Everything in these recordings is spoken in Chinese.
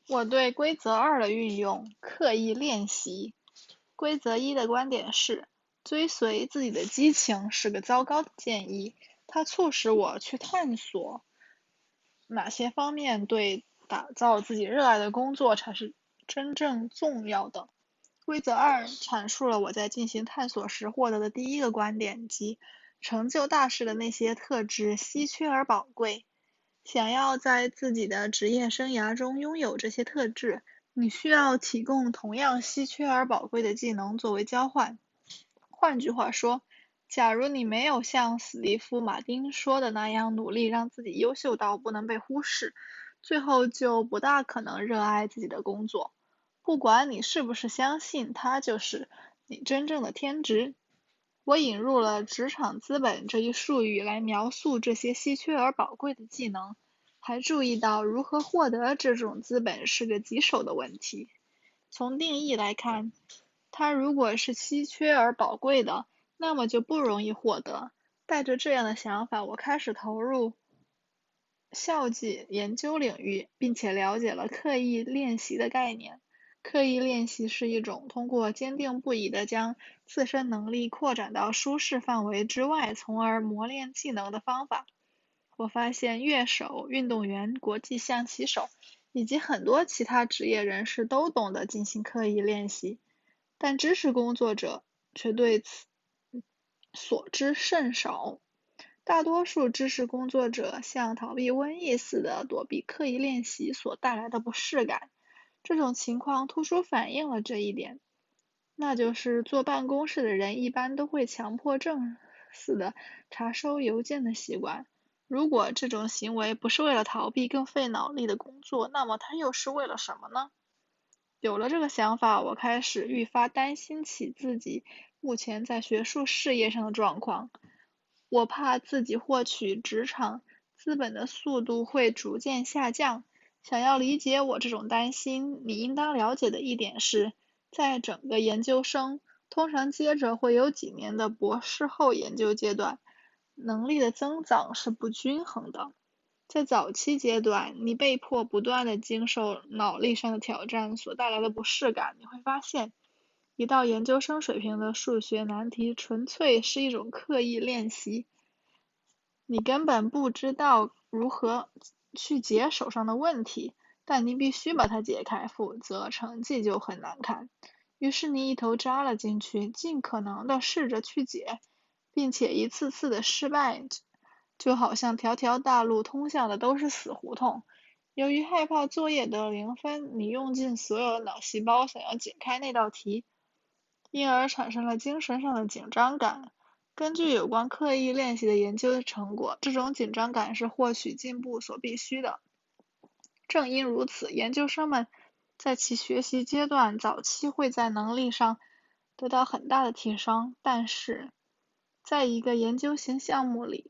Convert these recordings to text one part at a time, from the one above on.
我对规则二的运用刻意练习。规则一的观点是，追随自己的激情是个糟糕的建议，它促使我去探索哪些方面对打造自己热爱的工作才是真正重要的。规则二阐述了我在进行探索时获得的第一个观点，即成就大事的那些特质稀缺而宝贵。想要在自己的职业生涯中拥有这些特质，你需要提供同样稀缺而宝贵的技能作为交换。换句话说，假如你没有像史蒂夫·马丁说的那样努力让自己优秀到不能被忽视，最后就不大可能热爱自己的工作。不管你是不是相信它就是你真正的天职。我引入了职场资本这一术语来描述这些稀缺而宝贵的技能，还注意到如何获得这种资本是个棘手的问题。从定义来看，它如果是稀缺而宝贵的，那么就不容易获得。带着这样的想法，我开始投入校际研究领域，并且了解了刻意练习的概念。刻意练习是一种通过坚定不移地将自身能力扩展到舒适范围之外，从而磨练技能的方法。我发现乐手、运动员、国际象棋手以及很多其他职业人士都懂得进行刻意练习，但知识工作者却对此所知甚少。大多数知识工作者像逃避瘟疫似的躲避刻意练习所带来的不适感。这种情况突出反映了这一点，那就是坐办公室的人一般都会强迫症似的查收邮件的习惯。如果这种行为不是为了逃避更费脑力的工作，那么它又是为了什么呢？有了这个想法，我开始愈发担心起自己目前在学术事业上的状况。我怕自己获取职场资本的速度会逐渐下降。想要理解我这种担心，你应当了解的一点是，在整个研究生，通常接着会有几年的博士后研究阶段，能力的增长是不均衡的。在早期阶段，你被迫不断地经受脑力上的挑战所带来的不适感，你会发现，一道研究生水平的数学难题纯粹是一种刻意练习，你根本不知道如何去解手上的问题，但你必须把它解开，否则成绩就很难看。于是你一头扎了进去，尽可能地试着去解，并且一次次的失败，就好像条条大路通向的都是死胡同。由于害怕作业得0分，你用尽所有的脑细胞想要解开那道题，因而产生了精神上的紧张感。根据有关刻意练习的研究成果，这种紧张感是获取进步所必须的。正因如此，研究生们在其学习阶段早期会在能力上得到很大的提升，但是在一个研究型项目里，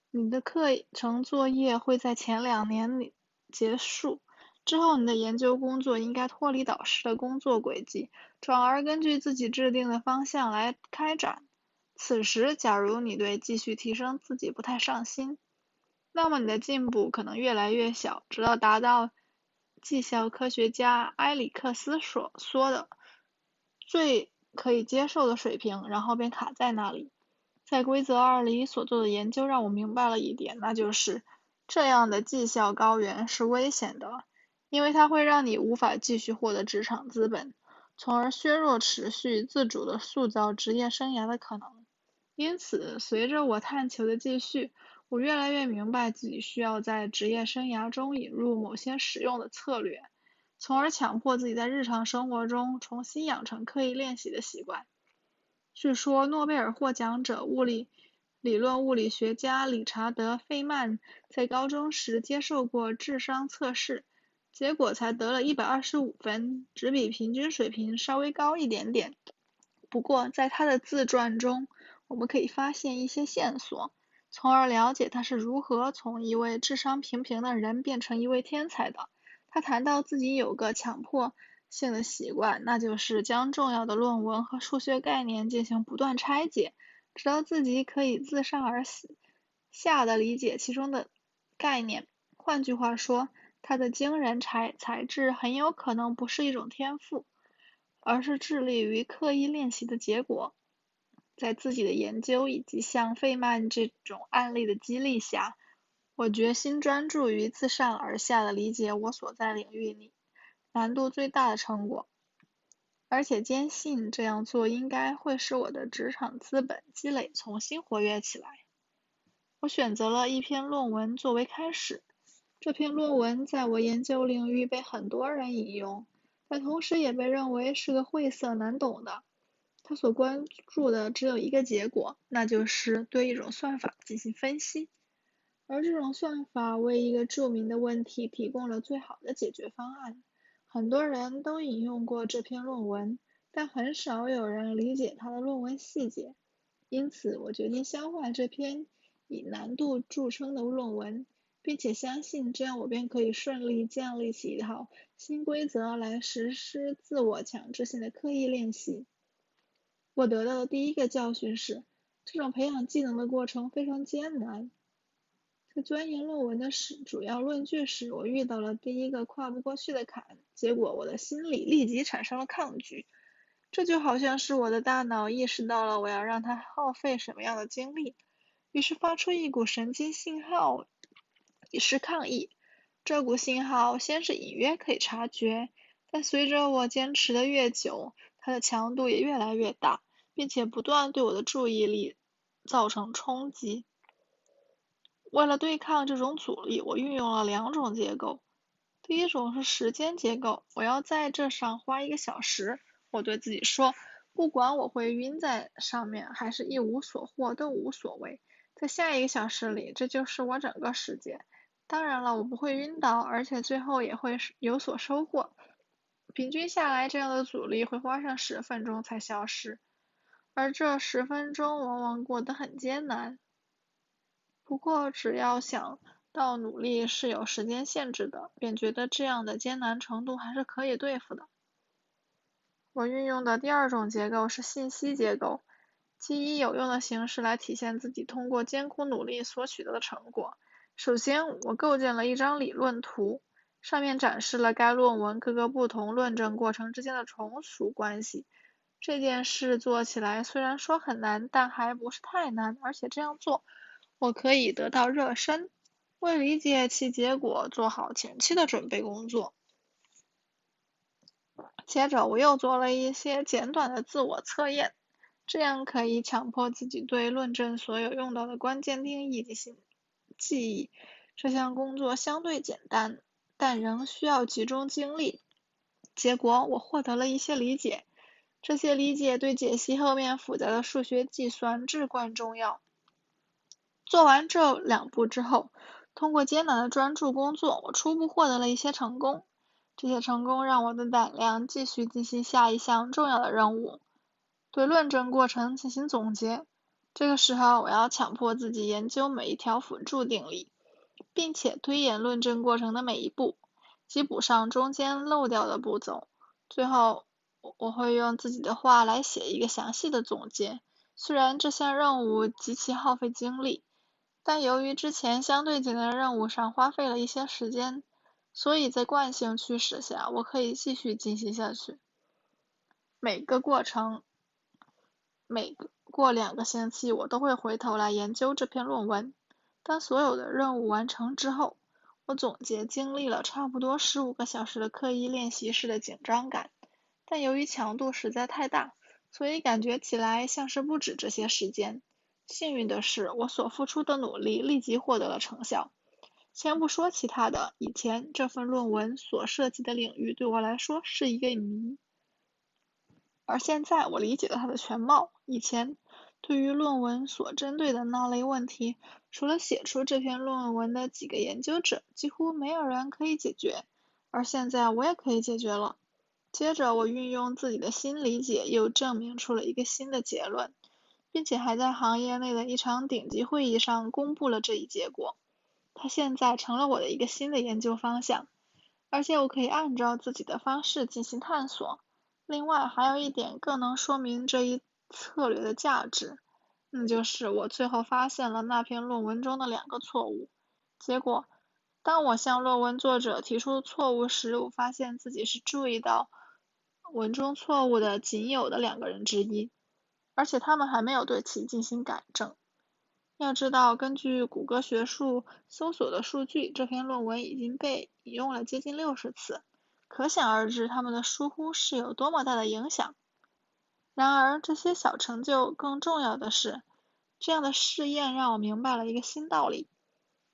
你的课程作业会在前2年里结束，之后你的研究工作应该脱离导师的工作轨迹，转而根据自己制定的方向来开展。此时，假如你对继续提升自己不太上心，那么你的进步可能越来越小，直到达到绩效科学家埃里克斯所说的最可以接受的水平，然后便卡在那里。在规则二里所做的研究让我明白了一点，那就是这样的绩效高原是危险的，因为它会让你无法继续获得职场资本，从而削弱持续自主的塑造职业生涯的可能。因此，随着我探求的继续，我越来越明白自己需要在职业生涯中引入某些实用的策略，从而强迫自己在日常生活中重新养成刻意练习的习惯。据说诺贝尔获奖者理论物理学家理查德·费曼在高中时接受过智商测试，结果才得了125分，只比平均水平稍微高一点点。不过在他的自传中，我们可以发现一些线索，从而了解他是如何从一位智商平平的人变成一位天才的。他谈到自己有个强迫性的习惯，那就是将重要的论文和数学概念进行不断拆解，直到自己可以自上而下地理解其中的概念。换句话说，它的惊人才智很有可能不是一种天赋，而是致力于刻意练习的结果。在自己的研究以及像费曼这种案例的激励下，我决心专注于自上而下的理解我所在领域里难度最大的成果，而且坚信这样做应该会使我的职场资本积累重新活跃起来。我选择了一篇论文作为开始，这篇论文在我研究领域被很多人引用，但同时也被认为是个晦涩难懂的。他所关注的只有一个结果，那就是对一种算法进行分析，而这种算法为一个著名的问题提供了最好的解决方案。很多人都引用过这篇论文，但很少有人理解他的论文细节。因此，我决定消化这篇以难度著称的论文，并且相信这样我便可以顺利建立起一套新规则来实施自我强制性的刻意练习。我得到的第一个教训是，这种培养技能的过程非常艰难。在钻研论文的主要论据时，我遇到了第一个跨不过去的坎，结果我的心里立即产生了抗拒。这就好像是我的大脑意识到了我要让它耗费什么样的精力，于是发出一股神经信号以示抗议。这股信号先是隐约可以察觉，但随着我坚持的越久，它的强度也越来越大，并且不断对我的注意力造成冲击。为了对抗这种阻力，我运用了两种结构。第一种是时间结构，我要在这上花1个小时。我对自己说，不管我会晕在上面还是一无所获都无所谓，在下1个小时里，这就是我整个世界。当然了，我不会晕倒，而且最后也会有所收获。平均下来，这样的阻力会花上10分钟才消失，而这10分钟往往过得很艰难。不过只要想到努力是有时间限制的，便觉得这样的艰难程度还是可以对付的。我运用的第二种结构是信息结构，即以有用的形式来体现自己通过艰苦努力所取得的成果。首先，我构建了一张理论图，上面展示了该论文各个不同论证过程之间的从属关系。这件事做起来虽然说很难，但还不是太难，而且这样做我可以得到热身，为理解其结果做好前期的准备工作。接着我又做了一些简短的自我测验，这样可以强迫自己对论证所有用到的关键定义进行记忆。这项工作相对简单，但仍需要集中精力。结果我获得了一些理解，这些理解对解析后面复杂的数学计算至关重要。做完这2步之后，通过艰难的专注工作，我初步获得了一些成功。这些成功让我的胆量继续进行下一项重要的任务，对论证过程进行总结。这个时候，我要强迫自己研究每一条辅助定理，并且推演论证过程的每一步，及补上中间漏掉的步骤。最后，我会用自己的话来写一个详细的总结。虽然这项任务极其耗费精力，但由于之前相对简单的任务上花费了一些时间，所以在惯性驱使下，我可以继续进行下去。每过2个星期，我都会回头来研究这篇论文。当所有的任务完成之后，我总结经历了差不多15个小时的刻意练习时的紧张感，但由于强度实在太大，所以感觉起来像是不止这些时间。幸运的是，我所付出的努力立即获得了成效。先不说其他的，以前这份论文所涉及的领域对我来说是一个谜，而现在我理解了它的全貌。以前对于论文所针对的那类问题，除了写出这篇论文的几个研究者，几乎没有人可以解决，而现在我也可以解决了。接着我运用自己的新理解，又证明出了一个新的结论，并且还在行业内的一场顶级会议上公布了这一结果。它现在成了我的一个新的研究方向，而且我可以按照自己的方式进行探索。另外还有一点更能说明这一策略的价值，那就是我最后发现了那篇论文中的2个错误，结果当我向论文作者提出错误时，我发现自己是注意到文中错误的仅有的2个人之一，而且他们还没有对其进行改正。要知道，根据谷歌学术搜索的数据，这篇论文已经被引用了接近60次，可想而知他们的疏忽是有多么大的影响。然而，这些小成就更重要的是，这样的试验让我明白了一个新道理：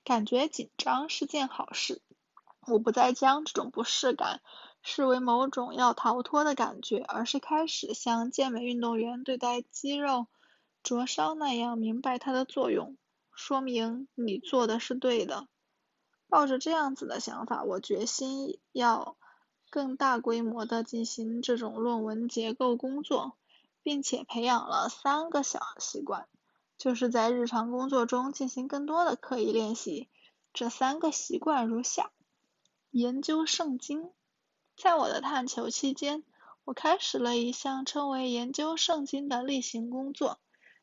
感觉紧张是件好事。我不再将这种不适感视为某种要逃脱的感觉，而是开始像健美运动员对待肌肉灼烧那样明白它的作用，说明你做的是对的。抱着这样子的想法，我决心要更大规模地进行这种论文结构工作，并且培养了3个小习惯，就是在日常工作中进行更多的刻意练习。这3个习惯如下：研究圣经。在我的探求期间，我开始了一项称为研究圣经的例行工作，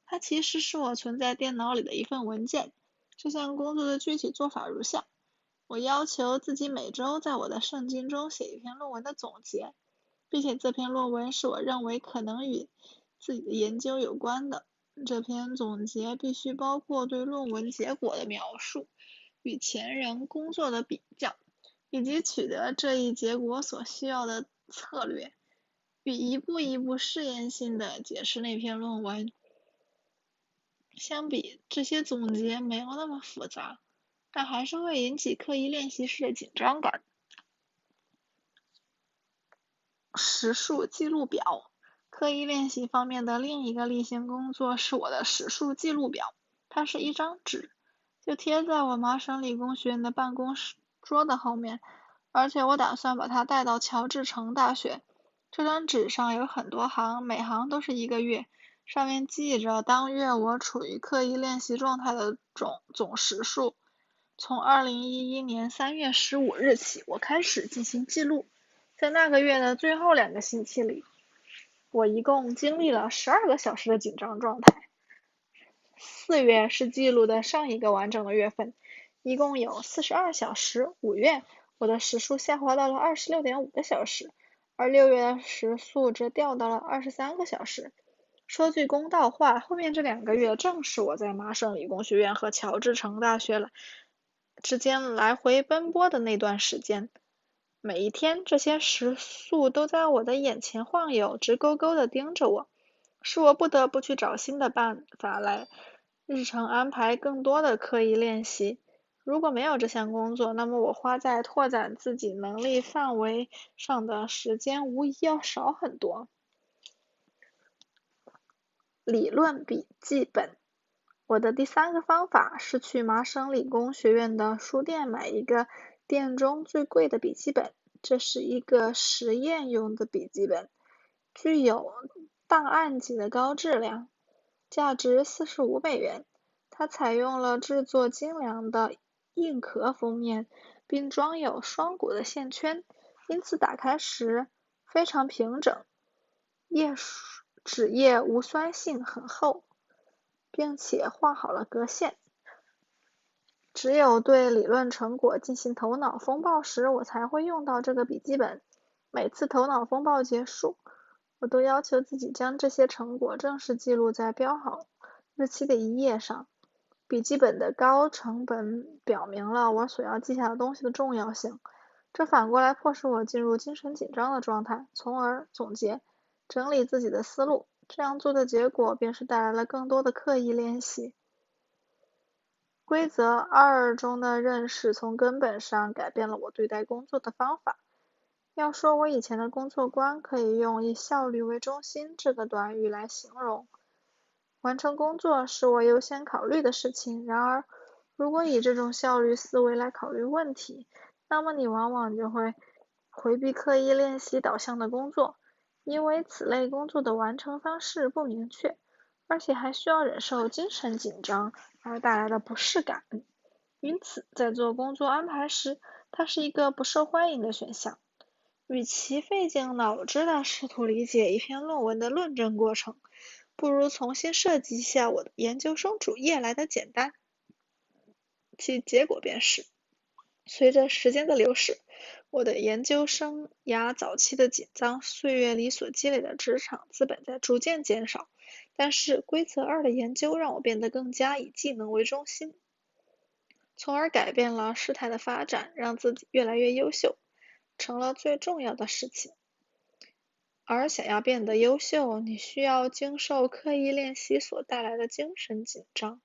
它其实是我存在电脑里的一份文件。这项工作的具体做法如下：我要求自己每周在我的圣经中写一篇论文的总结，并且这篇论文是我认为可能与自己的研究有关的。这篇总结必须包括对论文结果的描述，与前人工作的比较，以及取得这一结果所需要的策略，与一步一步试验性地解释那篇论文相比，这些总结没有那么复杂，但还是会引起刻意练习时的紧张感。时数记录表。刻意练习方面的另一个例行工作是我的时数记录表，它是一张纸，就贴在我麻省理工学院的办公桌的后面，而且我打算把它带到乔治城大学。这张纸上有很多行，每行都是1个月，上面记着当月我处于刻意练习状态的总时数。从2011年3月15日起，我开始进行记录。在那个月的最后2个星期里，我一共经历了12个小时的紧张状态。4月是记录的上一个完整的月份，一共有42小时。5月，我的时数下滑到了26.5个小时，而6月的时速则掉到了23个小时。说句公道话，后面这2个月正是我在麻省理工学院和乔治城大学之间来回奔波的那段时间。每一天，这些时速都在我的眼前晃悠，直勾勾地盯着我，使我不得不去找新的办法来日程安排更多的刻意练习。如果没有这项工作，那么我花在拓展自己能力范围上的时间无疑要少很多。理论笔记本。我的第3个方法是去麻省理工学院的书店买一个店中最贵的笔记本。这是一个实验用的笔记本，具有档案级的高质量，价值$45。它采用了制作精良的硬壳封面，并装有双股的线圈，因此打开时非常平整，纸页无酸性，很厚，并且画好了格线。只有对理论成果进行头脑风暴时，我才会用到这个笔记本。每次头脑风暴结束，我都要求自己将这些成果正式记录在标好日期的一页上。笔记本的高成本表明了我所要记下的东西的重要性，这反过来迫使我进入精神紧张的状态，从而总结、整理自己的思路。这样做的结果便是带来了更多的刻意练习。规则2中的认识从根本上改变了我对待工作的方法。要说我以前的工作观，可以用以效率为中心这个短语来形容。完成工作是我优先考虑的事情，然而，如果以这种效率思维来考虑问题，那么你往往就会回避刻意练习导向的工作，因为此类工作的完成方式不明确，而且还需要忍受精神紧张而带来的不适感。因此，在做工作安排时，它是一个不受欢迎的选项。与其费尽脑汁地试图理解一篇论文的论证过程，不如重新设计一下我的研究生主页来得简单。其结果便是随着时间的流逝，我的研究生涯早期的紧张，岁月里所积累的职场资本在逐渐减少，但是规则二的研究让我变得更加以技能为中心，从而改变了事态的发展，让自己越来越优秀，成了最重要的事情。而想要变得优秀，你需要经受刻意练习所带来的精神紧张。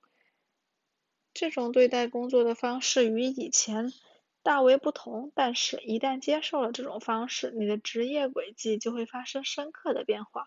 这种对待工作的方式与以前大为不同，但是一旦接受了这种方式，你的职业轨迹就会发生深刻的变化。